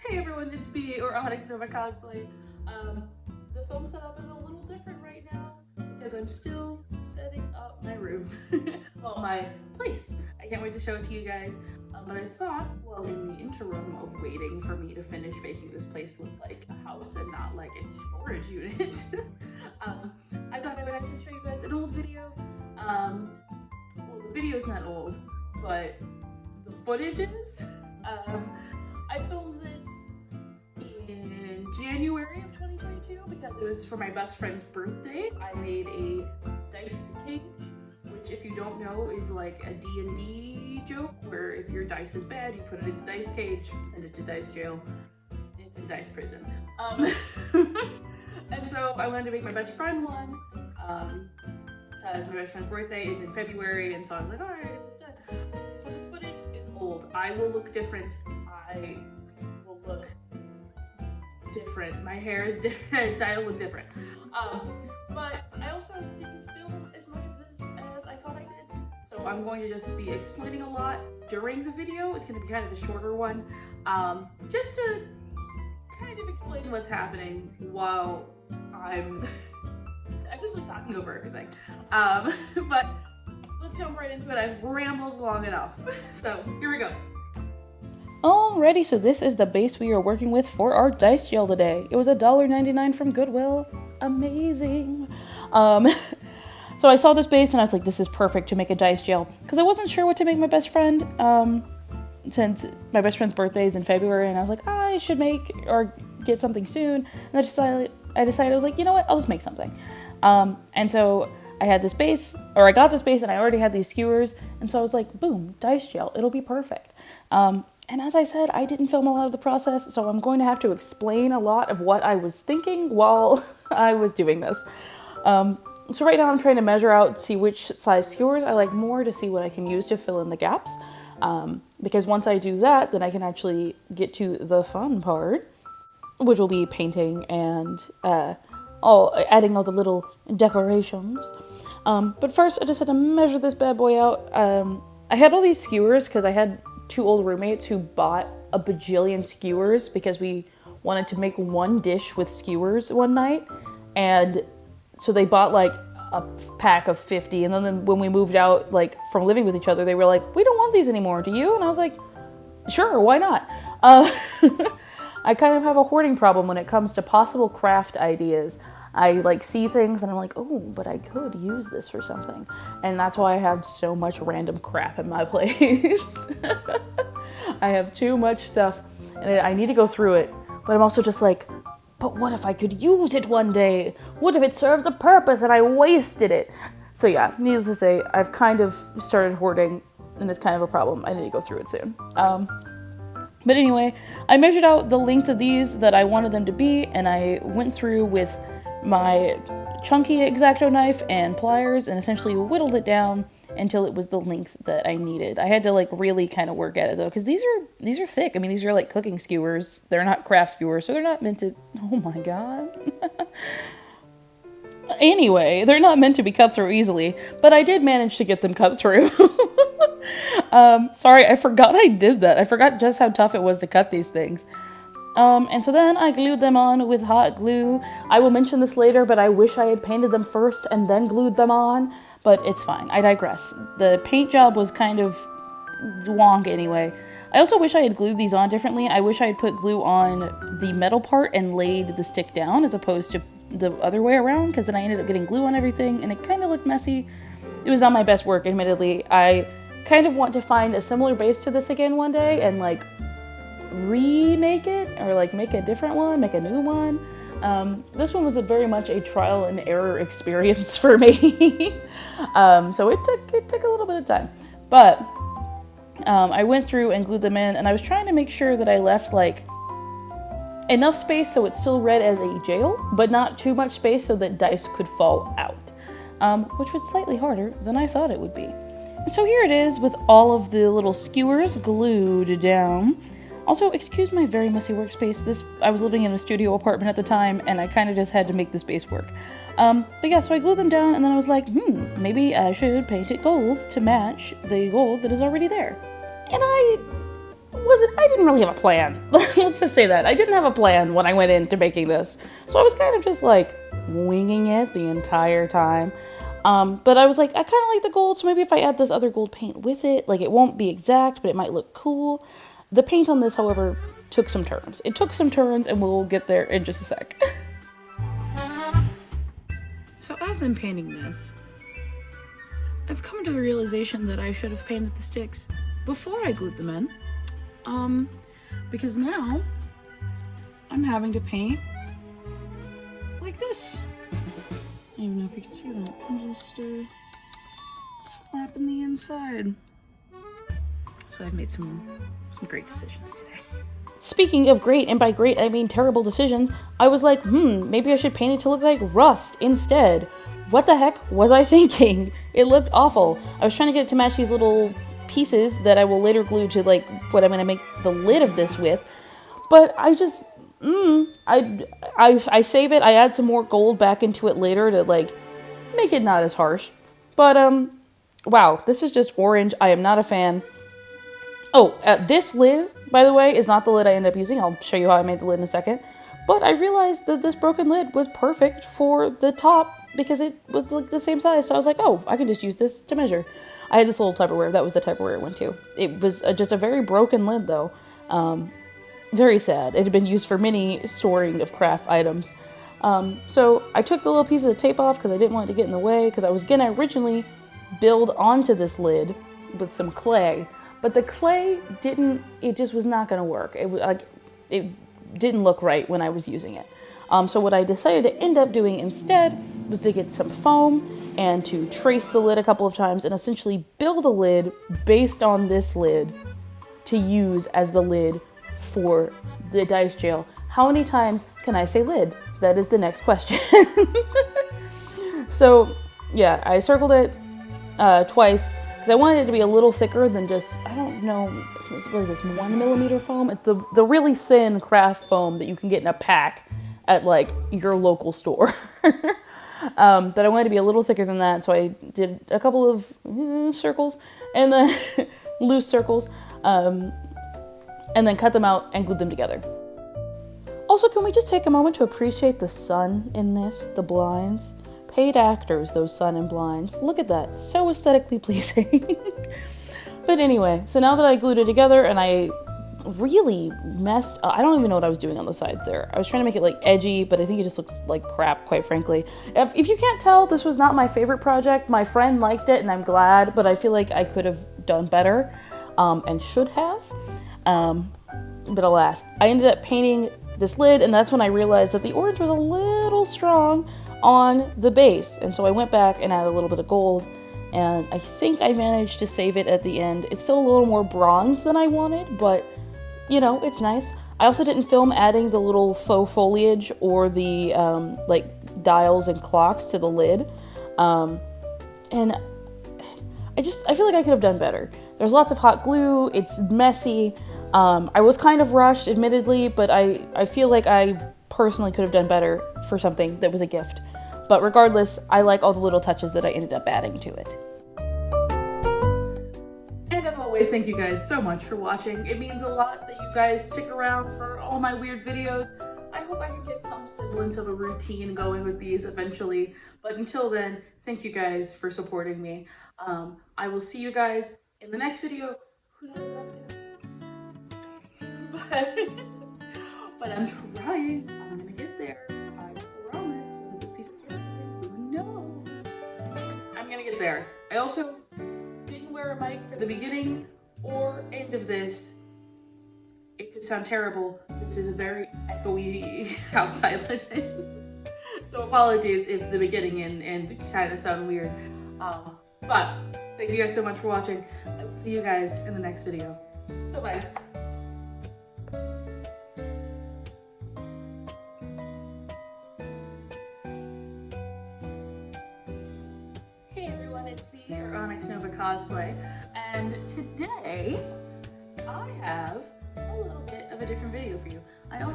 Hey everyone, it's me, or Onyx Nova Cosplay. The film setup is a little different right now because I'm still setting up my room. Well, my place. I can't wait to show it to you guys. But I thought, well, in the interim of waiting for me to finish making this place look like a house and not like a storage unit, I thought I would actually show you guys an old video. Well, the video's not old, but the footage is. I filmed this in January of 2022 because it was for my best friend's birthday. I made a dice cage, which if you don't know is like a D&D joke where if your dice is bad, you put it in the dice cage, send it to dice jail. It's a dice prison. And so I wanted to make my best friend one because my best friend's birthday is in February, and so I was like, all right, it's done. So this footage is old. I will look different. I will look different. My hair is different. I will look different. But I also didn't film as much of this as I thought I did. So I'm going to just be explaining a lot during the video. It's going to be kind of a shorter one. Just to kind of explain what's happening while I'm essentially talking over everything. But let's jump right into it. I've rambled long enough. So here we go. Alrighty, so this is the base we are working with for our dice gel today. It was $1.99 from Goodwill. Amazing. So I saw this base and I was like, this is perfect to make a dice gel. Because I wasn't sure what to make my best friend. Since my best friend's birthday is in February, and I was like, I should make or get something soon. And I decided I was like, you know what, I'll just make something. And so I had this base, or I got this base and I already had these skewers. And so I was like, boom, dice gel, it'll be perfect. And as I said, I didn't film a lot of the process, so I'm going to have to explain a lot of what I was thinking while I was doing this. So right now I'm trying to measure out, see which size skewers I like more to see what I can use to fill in the gaps. Because once I do that, then I can actually get to the fun part, which will be painting and adding all the little decorations. But first, I just had to measure this bad boy out. I had all these skewers because I had two old roommates who bought a bajillion skewers because we wanted to make one dish with skewers one night. And so they bought like a pack of 50. And then when we moved out like from living with each other, they were like, we don't want these anymore. Do you? And I was like, sure, why not? I kind of have a hoarding problem when it comes to possible craft ideas. I like see things and I'm like, oh, but I could use this for something. And that's why I have so much random crap in my place. I have too much stuff and I need to go through it. But I'm also just like, but what if I could use it one day? What if it serves a purpose and I wasted it? So yeah, needless to say, I've kind of started hoarding and it's kind of a problem. I need to go through it soon. But anyway, I measured out the length of these that I wanted them to be, and I went through with my chunky X-Acto knife and pliers and essentially whittled it down until it was the length that I needed. I had to like really kind of work at it though, because these are thick. I mean, these are like cooking skewers. They're not craft skewers, so they're not meant to, oh my god. Anyway, they're not meant to be cut through easily, but I did manage to get them cut through. Sorry, I forgot I did that. I forgot just how tough it was to cut these things. And so then I glued them on with hot glue. I will mention this later, but I wish I had painted them first and then glued them on, but it's fine. I digress. The paint job was kind of wonk anyway. I also wish I had glued these on differently. I wish I had put glue on the metal part and laid the stick down as opposed to the other way around, because then I ended up getting glue on everything and it kind of looked messy. It was not my best work, admittedly. I kind of want to find a similar base to this again one day and like remake it or like make a different one, make a new one. This one was very much a trial and error experience for me. So it took a little bit of time, but I went through and glued them in, and I was trying to make sure that I left like enough space so it still read as a jail, but not too much space so that dice could fall out, which was slightly harder than I thought it would be. So here it is with all of the little skewers glued down. Also, excuse my very messy workspace. I was living in a studio apartment at the time, and I kind of just had to make the space work. But yeah, so I glued them down, and then I was like, maybe I should paint it gold to match the gold that is already there. And I I didn't really have a plan. Let's just say that. I didn't have a plan when I went into making this. So I was kind of just like winging it the entire time. But I was like, I kind of like the gold, so maybe if I add this other gold paint with it, like it won't be exact, but it might look cool. The paint on this, however, took some turns. It took some turns, and we'll get there in just a sec. So as I'm painting this, I've come to the realization that I should have painted the sticks before I glued them in. Because now I'm having to paint like this. I don't even know if you can see that. I'm just slapping the inside. So I've made some great decisions today. Speaking of great, and by great I mean terrible decisions, I was like, maybe I should paint it to look like rust instead. What the heck was I thinking? It looked awful. I was trying to get it to match these little pieces that I will later glue to like what I'm going to make the lid of this with. But I just, I save it. I add some more gold back into it later to like make it not as harsh. But wow, this is just orange. I am not a fan. Oh, this lid, by the way, is not the lid I end up using. I'll show you how I made the lid in a second. But I realized that this broken lid was perfect for the top because it was the same size. So I was like, oh, I can just use this to measure. I had this little Tupperware. That was the Tupperware it went to. It was just a very broken lid, though. Very sad. It had been used for many storing of craft items. So I took the little piece of the tape off because I didn't want it to get in the way, because I was going to originally build onto this lid with some clay. But the clay it just was not going to work. It didn't look right when I was using it. So what I decided to end up doing instead was to get some foam and to trace the lid a couple of times and essentially build a lid based on this lid to use as the lid for the dice jail. How many times can I say lid? That is the next question. So yeah, I circled it twice because I wanted it to be a little thicker than just, I don't know, what is this, 1mm foam? It's the really thin craft foam that you can get in a pack at like your local store. But I wanted to be a little thicker than that, so I did a couple of circles and then loose circles, and then cut them out and glued them together. Also, can we just take a moment to appreciate the sun in this, the blinds? Paid actors, those sun and blinds. Look at that, so aesthetically pleasing. But anyway, so now that I glued it together and I really messed up, I don't even know what I was doing on the sides there. I was trying to make it like edgy, but I think it just looks like crap, quite frankly. If you can't tell, this was not my favorite project. My friend liked it and I'm glad, but I feel like I could have done better, and should have. But alas, I ended up painting this lid, and that's when I realized that the orange was a little strong on the base. And so I went back and added a little bit of gold, and I think I managed to save it at the end. It's still a little more bronze than I wanted, but you know, it's nice. I also didn't film adding the little faux foliage or the like dials and clocks to the lid. And I feel like I could have done better. There's lots of hot glue, it's messy. I was kind of rushed, admittedly, but I feel like I personally could have done better for something that was a gift. But regardless, I like all the little touches that I ended up adding to it. And as always, thank you guys so much for watching. It means a lot that you guys stick around for all my weird videos. I hope I can get some semblance of a routine going with these eventually. But until then, thank you guys for supporting me. I will see you guys in the next video. Who knows what that's gonna be? But I'm trying. I'm gonna get there. I promise. What is this piece of paper? Who knows? I'm gonna get there. I also didn't wear a mic for the beginning or end of this. It could sound terrible. This is a very echoey house I live in. So apologies if the beginning and end kind of sound weird. But thank you guys so much for watching. I will see you guys in the next video. Bye-bye. Hey everyone, it's me, your Onyx Nova cosplay, and today I have a little bit of a different video for you. I don't